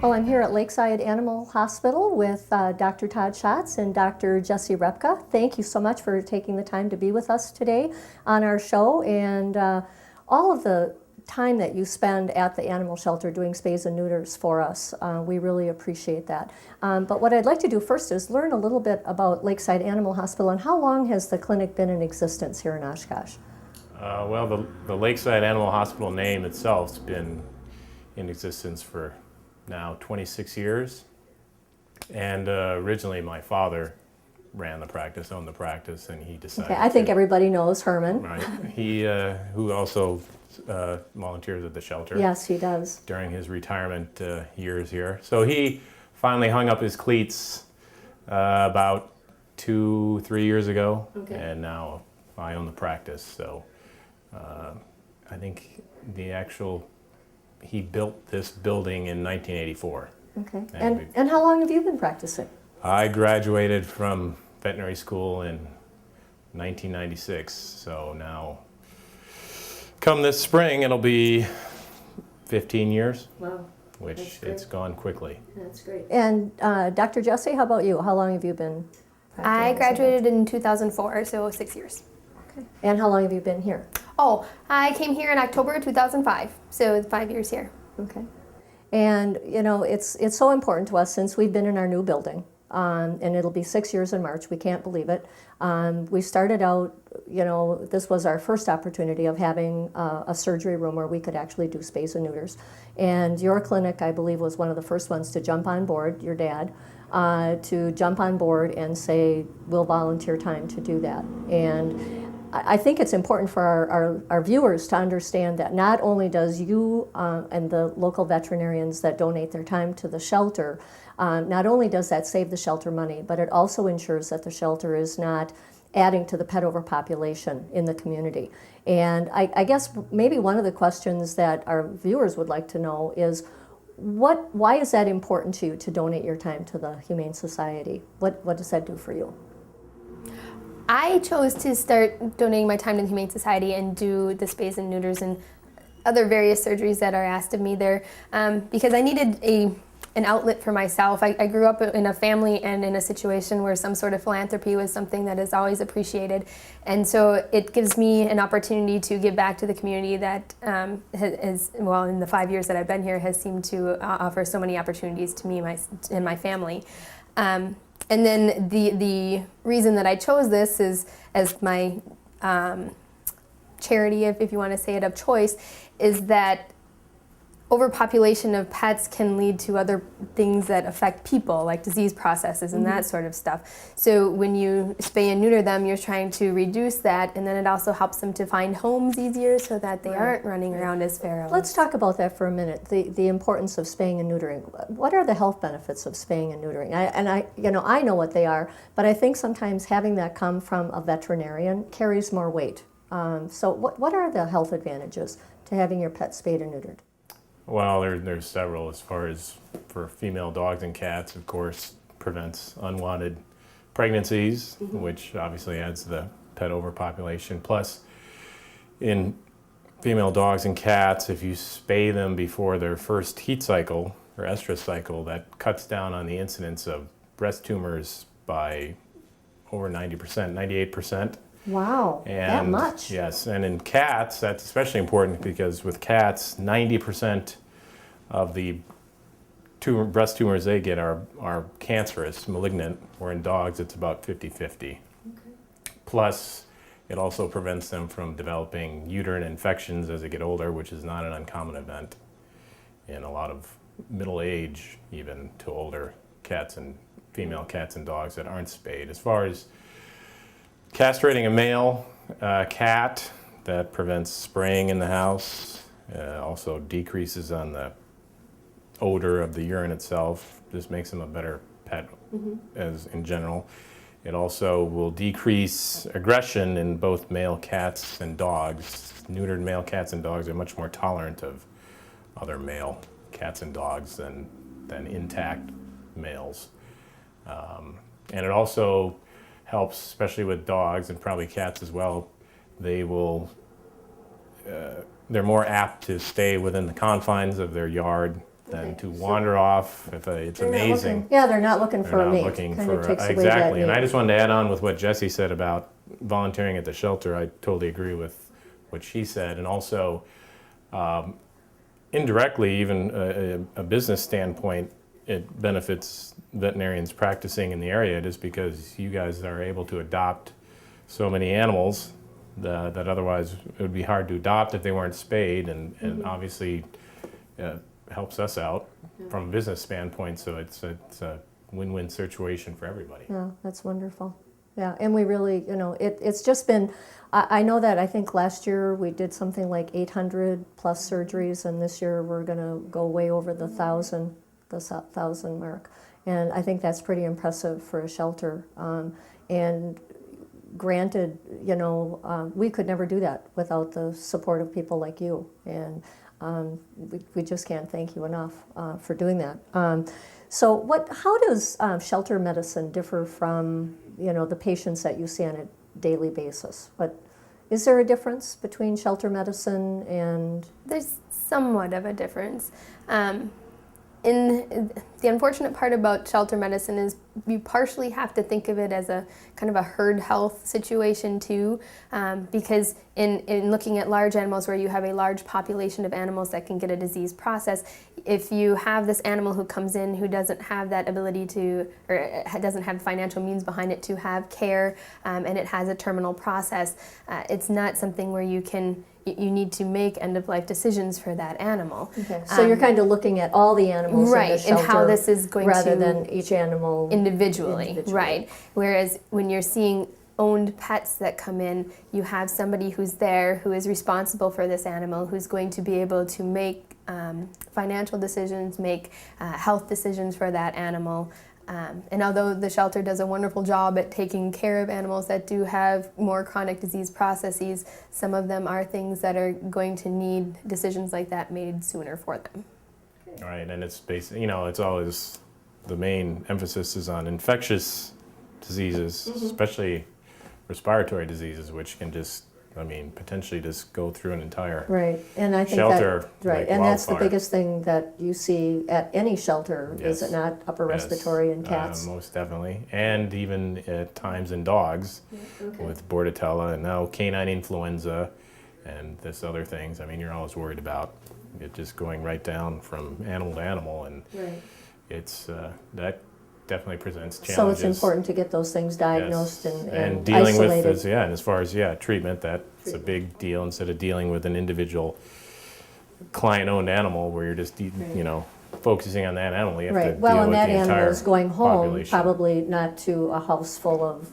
Well, I'm here at Lakeside Animal Hospital with Dr. Todd Schatz and Dr. Jesse Repka. Thank you so much for taking the time to be with us today on our show, and all of the time that you spend at the animal shelter doing spays and neuters for us. We really appreciate that. But what I'd like to do first is learn a little bit about Lakeside Animal Hospital and how long has the clinic been in existence here in Oshkosh? Well, the Lakeside Animal Hospital name itself's been in existence for now 26 years. And originally my father ran the practice, owned the practice, and he decided Okay, I think everybody knows Herman. Right. He, who also volunteers at the shelter. Yes, he does. During his retirement years here. So he finally hung up his cleats about 2-3 years ago. Okay. And now I own the practice. So I think he built this building in 1984. Okay. And how long have you been practicing? I graduated from veterinary school in 1996, so now come this spring it'll be 15 years. Wow. Which it's gone quickly. That's great. And Dr. Jesse, how about you? How long have you been practicing? I graduated in 2004, so 6 years. Okay. And how long have you been here? Oh, I came here in October 2005, so 5 years here. Okay. And you know, it's so important to us since we've been in our new building, and it'll be 6 years in March. We can't believe it. We started out, you know, this was our first opportunity of having a surgery room where we could actually do spays and neuters. And your clinic, I believe, was one of the first ones to jump on board, your dad, to jump on board and say, we'll volunteer time to do that. And I think it's important for our viewers to understand that not only does you and the local veterinarians that donate their time to the shelter, not only does that save the shelter money, but it also ensures that the shelter is not adding to the pet overpopulation in the community. And I guess maybe one of the questions that our viewers would like to know is, why is that important to you to donate your time to the Humane Society? What does that do for you? I chose to start donating my time to the Humane Society and do the spays and neuters and other various surgeries that are asked of me there because I needed an outlet for myself. I grew up in a family and in a situation where some sort of philanthropy was something that is always appreciated, and so it gives me an opportunity to give back to the community that has, well, in the 5 years that I've been here, has seemed to offer so many opportunities to me and my family. And then the reason that I chose this is as my charity, if you want to say it, of choice, is that overpopulation of pets can lead to other things that affect people, like disease processes and that sort of stuff. So when you spay and neuter them, you're trying to reduce that, and then it also helps them to find homes easier so that they aren't running around as feral. Let's talk about that for a minute, the importance of spaying and neutering. What are the health benefits of spaying and neutering? I know what they are, but I think sometimes having that come from a veterinarian carries more weight. So what are the health advantages to having your pet spayed and neutered? Well, there's several. As far as for female dogs and cats, of course, prevents unwanted pregnancies, which obviously adds to the pet overpopulation. Plus, in female dogs and cats, if you spay them before their first heat cycle or estrus cycle, that cuts down on the incidence of breast tumors by over 90%, 98%. Wow, that much? Yes, and in cats, that's especially important because with cats, 90% of the breast tumors they get are cancerous, malignant, where in dogs it's about 50-50. Okay. Plus, it also prevents them from developing uterine infections as they get older, which is not an uncommon event in a lot of middle age, even to older cats and female cats and dogs that aren't spayed. As far as castrating a male cat, that prevents spraying in the house, also decreases on the odor of the urine itself. This makes them a better pet as in general. It also will decrease aggression in both male cats and dogs. Neutered male cats and dogs are much more tolerant of other male cats and dogs than intact males. And it also helps, especially with dogs and probably cats as well. They're more apt to stay within the confines of their yard than to wander off. It's They're not amazing. looking- yeah, they're not looking They're for a not mate. looking Kind for of takes away that exactly. And I mate. just wanted to add on with what Jessie said about volunteering at the shelter. I totally agree with what she said, and also indirectly, even a business standpoint, it benefits veterinarians practicing in the area just because you guys are able to adopt so many animals that otherwise it would be hard to adopt if they weren't spayed, and obviously helps us out from a business standpoint. So it's a win-win situation for everybody. Yeah, that's wonderful. Yeah, and we really, it's just been, I know that I think last year we did something like 800 plus surgeries, and this year we're going to go way over the 1,000 mark. And I think that's pretty impressive for a shelter. And granted, we could never do that without the support of people like you. And we just can't thank you enough for doing that. So how does shelter medicine differ from, the patients that you see on a daily basis? Is there a difference between shelter medicine and... There's somewhat of a difference. The unfortunate part about shelter medicine is you partially have to think of it as a kind of a herd health situation too, because in looking at large animals where you have a large population of animals that can get a disease process, if you have this animal who comes in who doesn't have that ability to, or doesn't have financial means behind it to have care, and it has a terminal process, it's not something where you need to make end-of-life decisions for that animal. Okay. So you're kind of looking at all the animals right, in the shelter, and how this is going rather to than each animal individually, right? Whereas when you're seeing owned pets that come in, you have somebody who's there who is responsible for this animal, who's going to be able to make financial decisions, make health decisions for that animal. And although the shelter does a wonderful job at taking care of animals that do have more chronic disease processes, some of them are things that are going to need decisions like that made sooner for them. Right, and it's basically, it's always, the main emphasis is on infectious diseases, especially respiratory diseases, which can just, potentially just go through an entire and I think shelter. and that's the biggest thing that you see at any shelter, is it not? Upper respiratory in cats. Most definitely, and even at times in dogs with Bordetella, and now canine influenza, and this other things. You're always worried about it just going right down from animal to animal, and it's that definitely presents challenges. So it's important to get those things diagnosed and dealing isolated. with this, and as far as treatment, that's a big deal, instead of dealing with an individual client-owned animal where you're just focusing on that animal. You have to deal Well, and with that the animal entire is going home, population. probably not to a house full of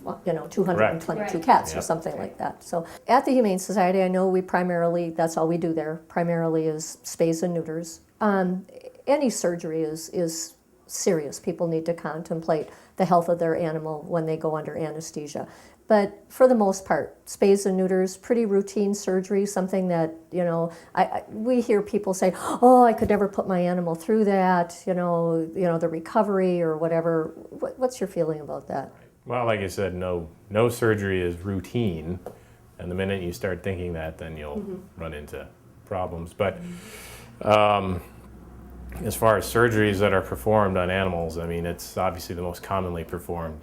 222 cats or something like that. So at the Humane Society, I know we primarily, that's all we do there, primarily is spays and neuters. Any surgery is serious. People need to contemplate the health of their animal when they go under anesthesia. But for the most part, spays and neuters, pretty routine surgery, something that, we hear people say, oh, I could never put my animal through that, the recovery or whatever. What's your feeling about that? Well, like I said, no surgery is routine, and the minute you start thinking that, then you'll run into problems. But as far as surgeries that are performed on animals, it's obviously the most commonly performed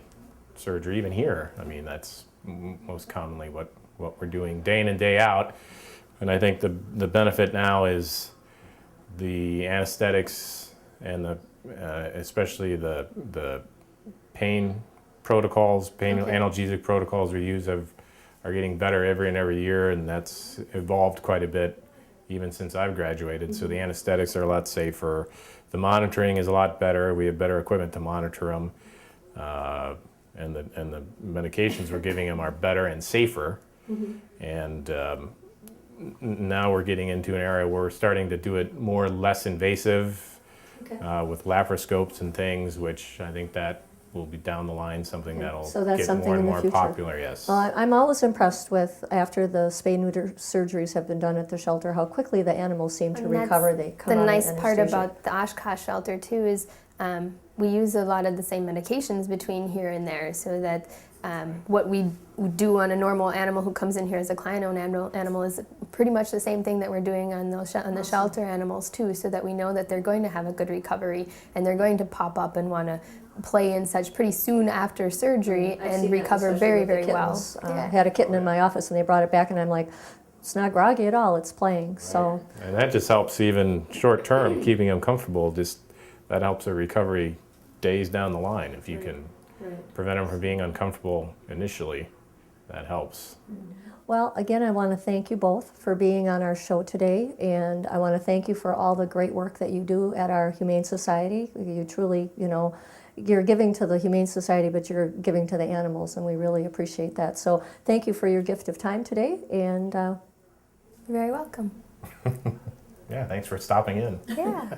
surgery, even here. That's most commonly what we're doing day in and day out. And I think the benefit now is the anesthetics and especially the pain protocols, analgesic protocols we use are getting better every year, and that's evolved quite a bit even since I've graduated. So the anesthetics are a lot safer. The monitoring is a lot better. We have better equipment to monitor them. And the medications we're giving them are better and safer. And now we're getting into an area where we're starting to do it less invasive with laparoscopes and things, which I think that will be down the line something that'll get more and more popular. Yes. Well, I'm always impressed with, after the spay-neuter surgeries have been done at the shelter, how quickly the animals seem to recover. They come out of anesthesia. The nice part about the Oshkosh shelter too is we use a lot of the same medications between here and there, so that what we do on a normal animal who comes in here as a client-owned animal is pretty much the same thing that we're doing on the shelter animals too, so that we know that they're going to have a good recovery and they're going to pop up and want to play and such pretty soon after surgery and recover very, very well. I had a kitten in my office and they brought it back and I'm like, it's not groggy at all, it's playing. So, and that just helps even short term, keeping them comfortable. Just that helps their recovery days down the line. If you can prevent them from being uncomfortable initially, that helps. well, again, I want to thank you both for being on our show today, and I want to thank you for all the great work that you do at our Humane Society. You truly, you're giving to the Humane Society, but you're giving to the animals, and we really appreciate that. So thank you for your gift of time today, and You're very welcome. Yeah, thanks for stopping in. Yeah.